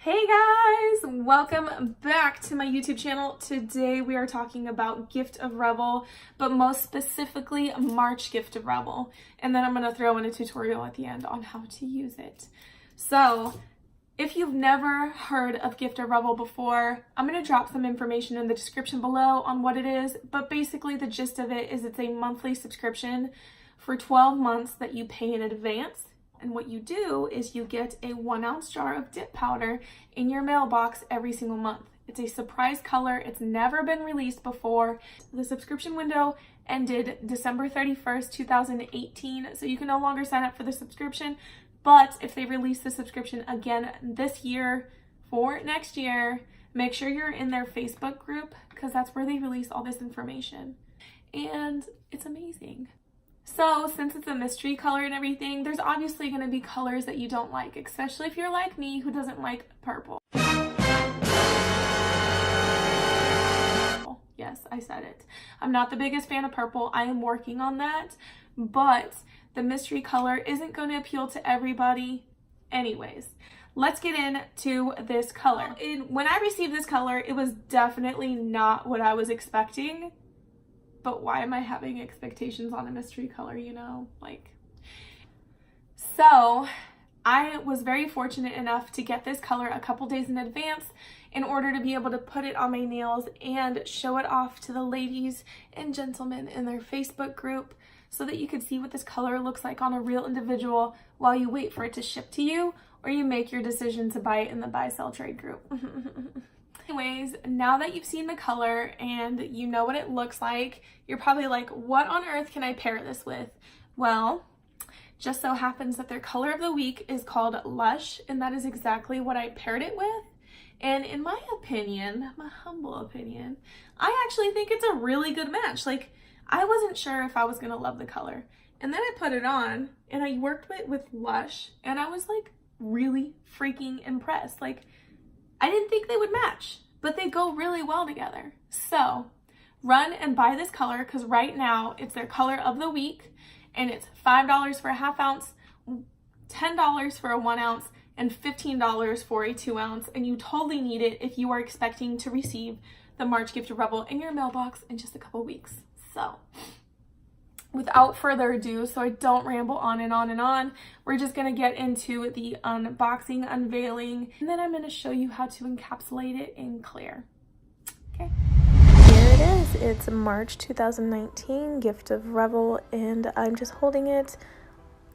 Hey guys, welcome back to my YouTube channel. Today we are talking about Gift of Revel, but most specifically March Gift of Revel. And then I'm going to throw in a tutorial at the end on how to use it. So if you've never heard of Gift of Revel before, I'm going to drop some information in the description below on what it is, but basically the gist of it is it's a monthly subscription for 12 months that you pay in advance. And what you do is you get a 1-ounce jar of dip powder in your mailbox every single month. It's a surprise color. It's never been released before. The subscription window ended December 31st, 2018, so you can no longer sign up for the subscription. But if they release the subscription again this year for next year, make sure you're in their Facebook group because that's where they release all this information. And it's amazing. So since it's a mystery color and everything, there's obviously going to be colors that you don't like, especially if you're like me who doesn't like purple. Yes, I said it. I'm not the biggest fan of purple. I am working on that, but the mystery color isn't going to appeal to everybody anyways. Let's get into this color. When I received this color, it was definitely not what I was expecting. But why am I having expectations on a mystery color, you know? So I was very fortunate enough to get this color a couple days in advance in order to be able to put it on my nails and show it off to the ladies and gentlemen in their Facebook group so that you could see what this color looks like on a real individual while you wait for it to ship to you or you make your decision to buy it in the buy sell trade group. Anyways, now that you've seen the color and you know what it looks like, you're probably like, what on earth can I pair this with? Well, just so happens that their color of the week is called Lush, and that is exactly what I paired it with. And in my opinion, my humble opinion, I actually think it's a really good match. I wasn't sure if I was gonna love the color. And then I put it on and I worked with Lush and I was really freaking impressed. I didn't think they would match, but they go really well together. So run and buy this color because right now it's their color of the week and it's $5 for a ½ ounce, $10 for a 1 ounce, and $15 for a 2 ounce. And you totally need it if you are expecting to receive the March Gift of Revel in your mailbox in just a couple weeks. So without further ado, so I don't ramble on and on and on, we're just going to get into the unboxing, unveiling, and then I'm going to show you how to encapsulate it in clear. Okay. Here it is. It's March 2019 Gift of Revel, and I'm just holding it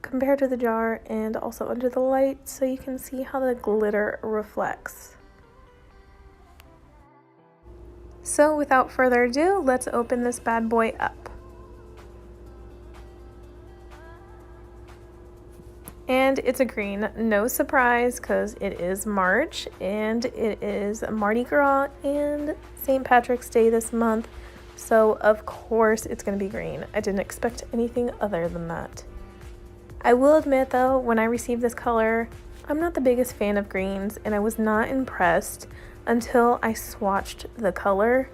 compared to the jar and also under the light so you can see how the glitter reflects. So without further ado, let's open this bad boy up. And it's a green, no surprise, because it is March and it is Mardi Gras and St. Patrick's Day this month. So of course it's going to be green. I didn't expect anything other than that. I will admit though, when I received this color, I'm not the biggest fan of greens and I was not impressed until I swatched the color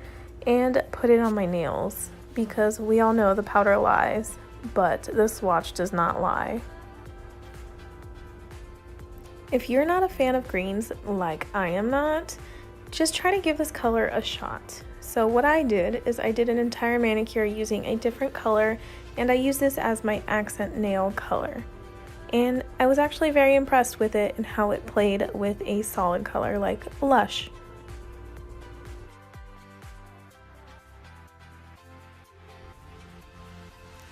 and put it on my nails, because we all know the powder lies, but the swatch does not lie. If you're not a fan of greens like I am not, just try to give this color a shot. So what I did is I did an entire manicure using a different color, and I used this as my accent nail color. And I was actually very impressed with it and how it played with a solid color like Lush.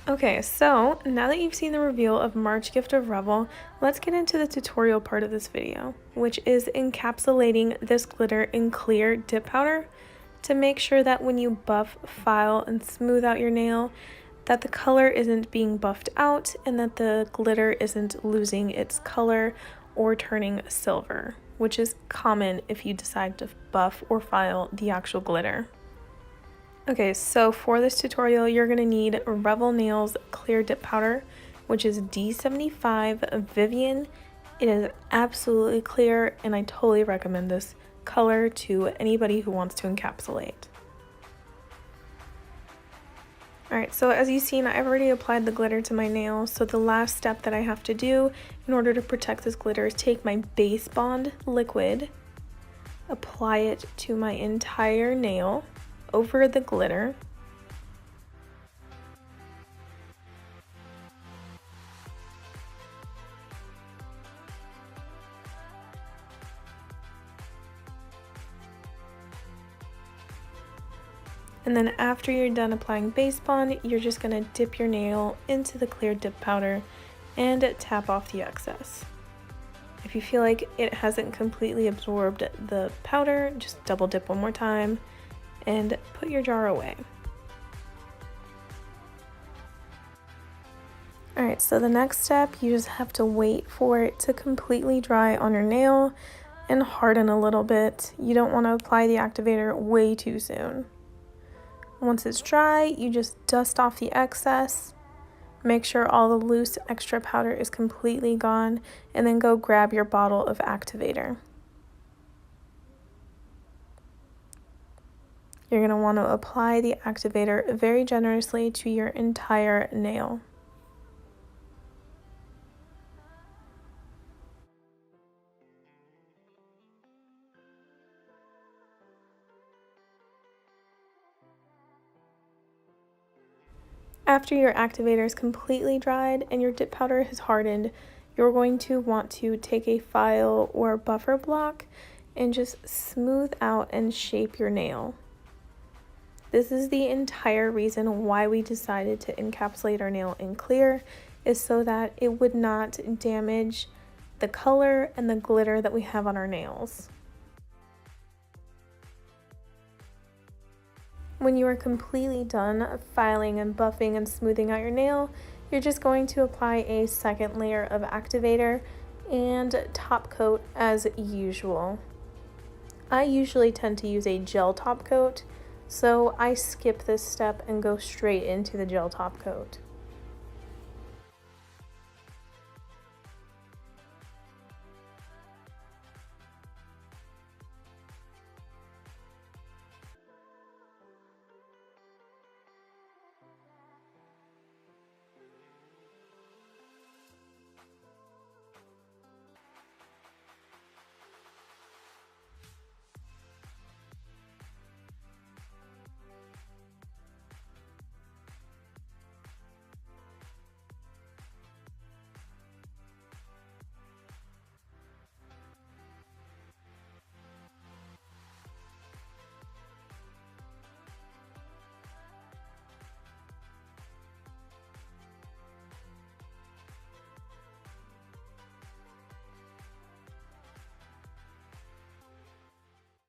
Okay, so now that you've seen the reveal of March Gift of Revel, let's get into the tutorial part of this video, which is encapsulating this glitter in clear dip powder to make sure that when you buff, file, and smooth out your nail, that the color isn't being buffed out and that the glitter isn't losing its color or turning silver, which is common if you decide to buff or file the actual glitter. Okay, so for this tutorial, you're going to need Revel Nails Clear Dip Powder, which is D75 Vivian. It is absolutely clear, and I totally recommend this color to anybody who wants to encapsulate. Alright, so as you've seen, I've already applied the glitter to my nails, so the last step that I have to do in order to protect this glitter is take my Base Bond liquid apply it to my entire nail over the glitter. And then after you're done applying base bond, you're just going to dip your nail into the clear dip powder and tap off the excess. If you feel like it hasn't completely absorbed the powder, just double dip one more time and put your jar away. Alright, so the next step, you just have to wait for it to completely dry on your nail and harden a little bit. You don't want to apply the activator way too soon. Once it's dry, you just dust off the excess, make sure all the loose extra powder is completely gone, and then go grab your bottle of activator. You're going to want to apply the activator very generously to your entire nail. After your activator is completely dried and your dip powder has hardened, you're going to want to take a file or buffer block and just smooth out and shape your nail. This is the entire reason why we decided to encapsulate our nail in clear, is so that it would not damage the color and the glitter that we have on our nails. When you are completely done filing and buffing and smoothing out your nail, you're just going to apply a second layer of activator and top coat as usual. I usually tend to use a gel top coat, so I skip this step and go straight into the gel top coat.